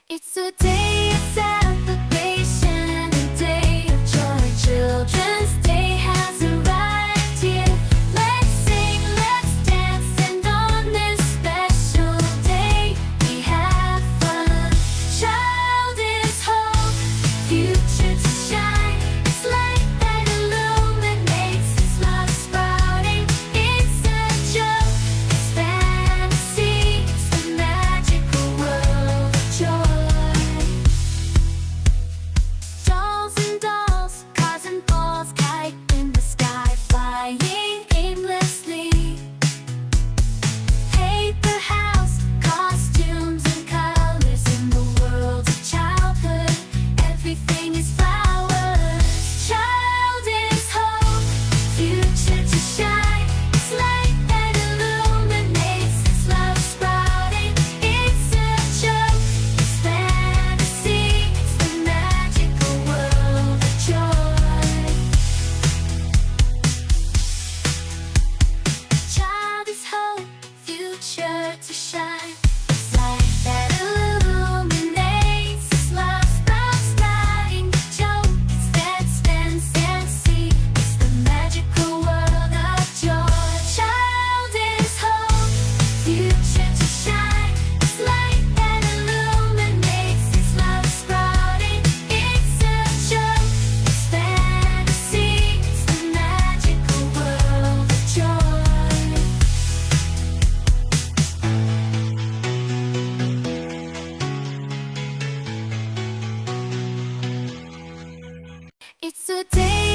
It's a day of celebration, a day of joy. Children's Day has arrived here. Let's sing, let's dance, and on this special day we have fun. Child is hope, future to shine. It's light that illuminates, it's love sprouting. It's a joke, it's fantasy, it's the magical world of joy. Dolls and dolls, cars and balls, kite in the sky, flying aimlessly. Paper house, costumes and colors in the world of childhood. Everything is flowers. Child is hope, future to shine. It's light that illuminates, it's love sprouting. It's a joke, it's fantasy, it's the magical world of joy. Child is hope, future to shine. It's light that illuminates, it's love sprouting. Joke, it's fantasy, it's the magical world of joy. Child is hope, future to shine. It's light that illuminates, it's love sprouting. It's a joke, it's fantasy, it's the magical world of joy. It's a day